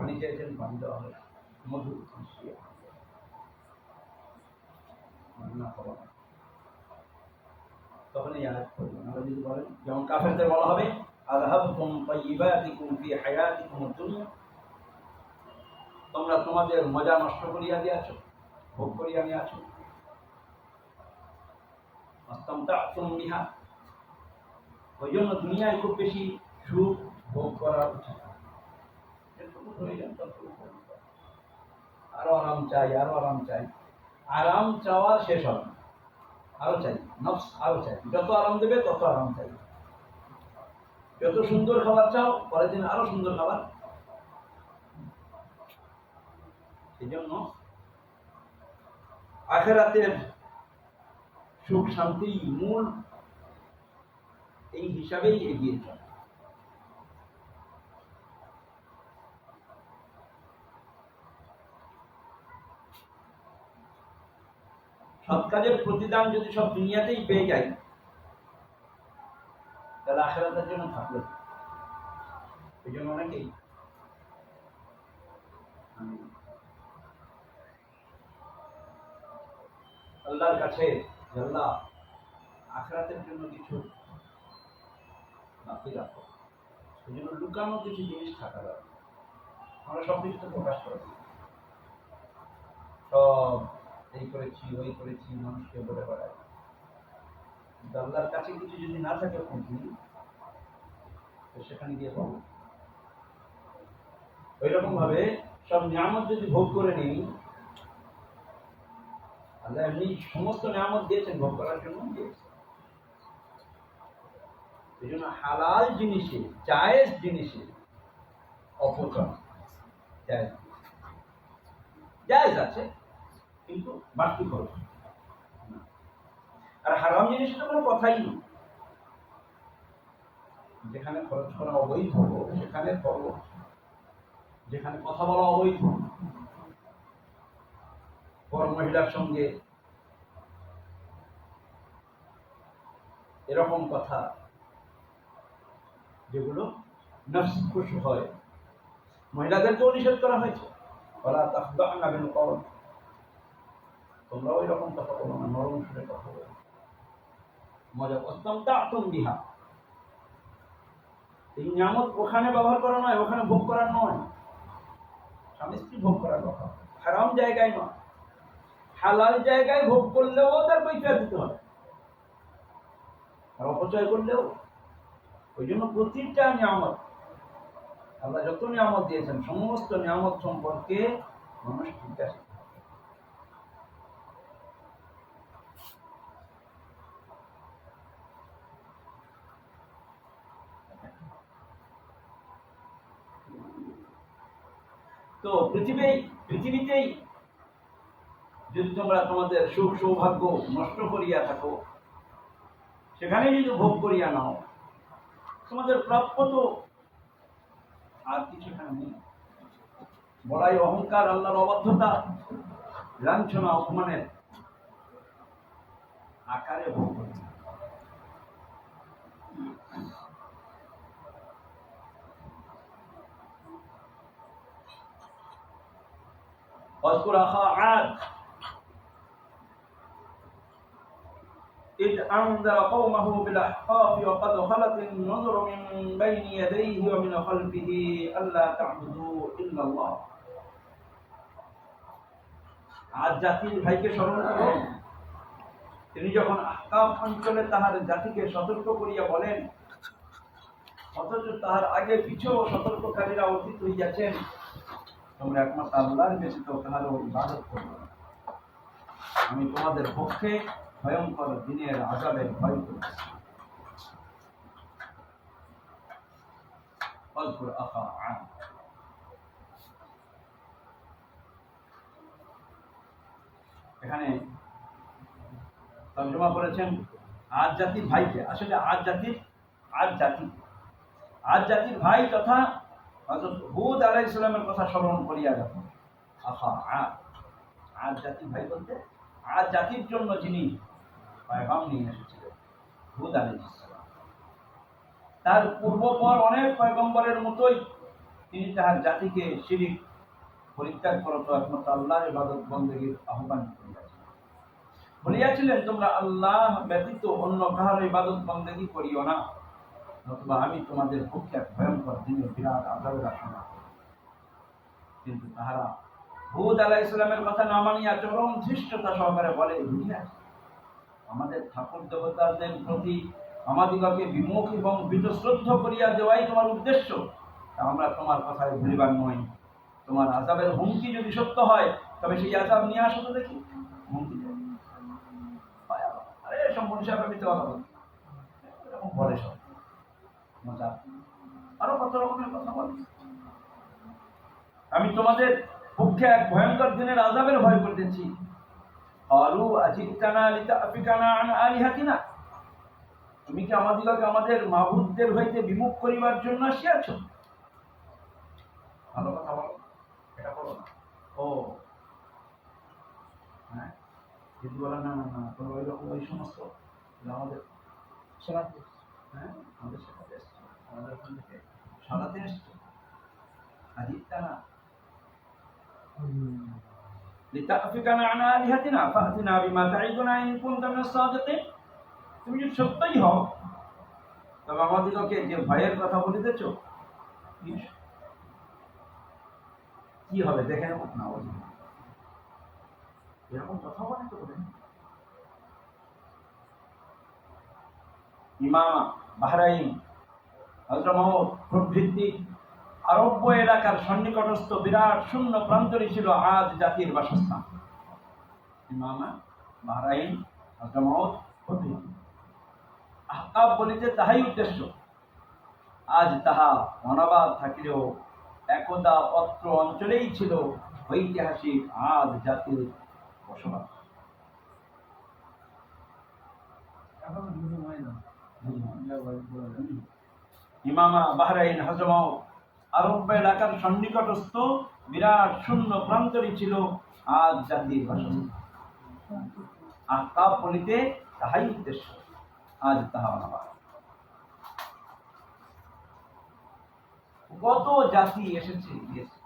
পানি চাইছেন, পানি দেওয়া হবে, মধু মিশিয়ে না খাওয়া, তখন এই আয়াত পড়বেন। আমরা যদি বলেন, যেমন কাফেরদের বলা হবে আযহাবতুম তাইয়্যিবাতিকুম ফি হায়াতিকুম দুনিয়া, তোমরা তোমাদের মজা নষ্ট করিয়া দিয়াছো, ভোগ করিয়া নিয়াছো, আস্তামতা'তুম বিহা, ওই জন্য দুনিয়ায় খুব বেশি সুখ ভোগ করা উচিত। এটুকু প্রয়োজন, ততটুকু আরো আরাম চাই, আরো আরাম চাই, আরাম চাওয়ার শেষ হবে না, আরো চাই, নফস আরো চাই, যত আরাম দেবে তত আরাম চাই, যত সুন্দর খাবার চাও পরের দিন আরো সুন্দর খাবার। সেই জন্য আখিরাতের সুখ শান্তি মূল, এই হিসাবেই এগিয়ে চলে। সৎ কাজের প্রতিদান যদি সব দুনিয়াতেই পেয়ে যায়, তাহলে আখিরাতের জন্য থাকলো। এই জন্য অনেকেই আল্লাহর কাছে, আল্লাহ আখিরাতের জন্য কিছু বাকি রাখো, এই জন্য লুকানো কিছু জিনিস থাকা দরকার। আমরা সব কিছু তো প্রকাশ করে দিই, সব এই করেছি ওই করেছি মানুষকে বলে বেড়াই, কিন্তু আল্লাহর কাছে কিছু যদি না থাকে খুঁজি, তো সেখানে গিয়ে পাবো। ওই রকম ভাবে সব নিয়ামত যদি ভোগ করে নিই, আল্লাহ এমনি সমস্ত নিয়ামত দিয়েছেন ভোগ করার জন্য দিয়েছেন। এই জন্য হালাল জিনিসে, জায়েজ জিনিসে অপচয় জায়েজ, জায়েজ আছে কিন্তু বাড়তি খরচ। আর হারাম জিনিসের তো কোনো কথাই নেই, যেখানে খরচ করা অবৈধ সেখানে করো, যেখানে কথা বলা অবৈধ, পর মহিলার সঙ্গে এরকম কথা যেগুলো নফস খুশি হয়, মহিলাদেরকেও নিষেধ করা হয়েছে, ওয়ালা তাখদা'না বিল কওল, তোমরা ওই রকম কথা বলো না, নরম সুরে কথা বলো। মজা ইসতামতা'তুম বিহা, এই নিয়ামত ওখানে ব্যবহার করা নয়, ওখানে ভোগ করার নয়, স্বামী স্ত্রী ভোগ করার কথা, হারাম জায়গায় নয়। হালাল জায়গায় ভোগ করলেও তার পয়সা দিতে হবে, আর অপচয় করলেও। ওই জন্য প্রতিটা নিয়ামত, আল্লাহ যত নিয়ামত দিয়েছেন সমস্ত নিয়ামত সম্পর্কে মানুষ জিজ্ঞাসা। তো পৃথিবীতেই যদি তোমরা তোমাদের সুখ সৌভাগ্য নষ্ট করিয়া থাকো, সেখানে যদি ভোগ করিয়া নাও, তোমাদের প্রাপ্য তো আর কিছু এখানে নেই। বড়াই অহংকার, আল্লাহর অবাধ্যতা, লাঞ্ছনা অপমানের আকারে ভোগ করে। واذكر أخا عاد إذ أنذر قومه بالأحقاف وقد خلت النذر من بين يديه ومن خلفه ألا تعبدوا إلا الله। আজ জাতির ভাইকে স্মরণ করো, তিনি যখন আহকাফ অঞ্চলে তাহার জাতিকে সতর্ক করিয়া বলেন, অথচ তাহার আগে পিছু সতর্ককারীরা অতীত হইয়াছেন, তোমরা একমাত্র আল্লাহর ব্যতীত কাহারও ইবাদত করবে না, আমি তোমাদের পক্ষে ভয়ঙ্কর দিনের আযাবের ভয় করছি। এখানে তর্জমা করেছেন আজ জাতির ভাইকে। আসলে আজ জাতির ভাই তথা হযরত হুদ আলাইহিস সালামের কথা স্মরণ করিয়া রাখুন। আজ জাতির ভাই বলতে আজ জাতির জন্য যিনি পয়গাম নিয়ে এসেছিলেন, হুদ আলাইহিস সালাম। তার পূর্বপর অনেক পয়গম্বরের মতোই তিনি তাহার জাতিকে শিরিক পরিত্যাগ করত একমাত্র আল্লাহর ইবাদত বন্দেগীর আহ্বান করিয়াছিলেন। বলিয়াছিলেন, তোমরা আল্লাহ ব্যতীত অন্য কাহার ইবাদত বন্দেগী করিও না, নতুবা আমি তোমাদের পক্ষে এক ভয়ঙ্কর দিনের বিরাট আযাবের আশঙ্কা করি। কিন্তু তাহারা হুদ আলাইহিস সালামের কথা না মানিয়া চরম ধৃষ্টতা সহকারে বলে, আমাদের ঠাকুর দেবতাদের প্রতি আমাদিগকে বিমুখ এবং বীতশ্রদ্ধ করিয়া দেওয়াই তোমার উদ্দেশ্য। আমরা তোমার কথায় ভুলিবার নই। তোমার আযাবের হুমকি যদি সত্য হয়, তবে সেই আযাব নিয়ে আসো তো দেখি। হুমকি আরে সম্পূর্ণ হিসাবে আমি তো এরকম বলে সব মজা, আরো কত রকমের কথা বলে। আমি তোমাদের পক্ষে এক ভয়ঙ্কর দিনের আযাবের ভয় করতেছি। আরু আজিতানা লিতাফিকানা আন আলিহাতিনা, তুমি কি আমাদিগকে আমাদের মাবুদদের হইতে বিমুখ করিবার জন্য আসিয়াছ? ভালো কথা বলো, এটা বলো না। ও হ্যাঁ, যদি বলা না না না তোমরা ওই রকম ওই সমস্ত আমাদের সালাতে, হ্যাঁ আমাদের সাথে এসছো, আমাদের ওখান থেকে সালাতে এসছো। আজিতানা লিতাফিকানা আন আলিহাতিনা ফাতিনা বিমা তাইদুনা ইন কুনতা মিনাস সাদিকিন, তুমি যদি সত্যই হও তবে আমাদিগকে যে ভয়ের কথা বলিতেছ কি হবে দেখে নেব না। এরকম কথা বলে তো বলেন। ইমামা, বাহরাইন, হযরত প্রভৃতি আরব্য এলাকার সন্নিকটস্থ বিরাট শূন্য প্রান্তরই ছিল আদ জাতির বাসস্থান। ইমামা, বাহরাইন, হযরত প্রভৃতি আহকাব বলিতে তাহাই উদ্দেশ্য। আজ তাহা অনাবাদ থাকিলেও একদা অত্র অঞ্চলেই ছিল ঐতিহাসিক আদ জাতির বসবাস। ইমামা, বাহরাইন, হযরত আরব এলাকার সন্নিকটস্থ বিরাট শূন্য প্রান্তরই ছিল আদ জাতির বাসস্থান। আহকাব বলিতে তাহাই উদ্দেশ্য। আজ তাহা অনাবাদ। কত জাতি এসেছে গিয়েছে,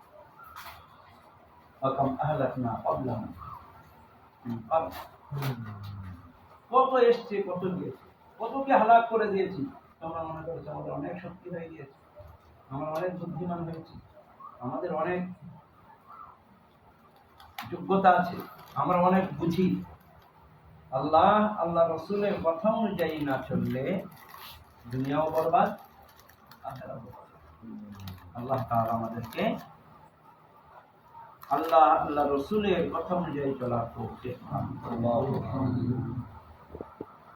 কত এসছে কত গিয়েছে, কতকে হালাক করে দিয়েছি। তোমরা মনে করছো আমাদের অনেক শক্তি হয়ে গিয়েছে, আমরা অনেক বুদ্ধিমান হয়েছি, আমাদের অনেক যোগ্যতা আছে, আমরা অনেক বুঝি। আল্লাহ আল্লাহ রসুলের কথা অনুযায়ী না চললে দুনিয়াও বরবাদ, আখিরাতও বরবাদ। আল্লাহ তাআলা আমাদেরকে আল্লাহ আল্লাহ রসুলের কথা অনুযায়ী চলার তৌফিক দান করুন।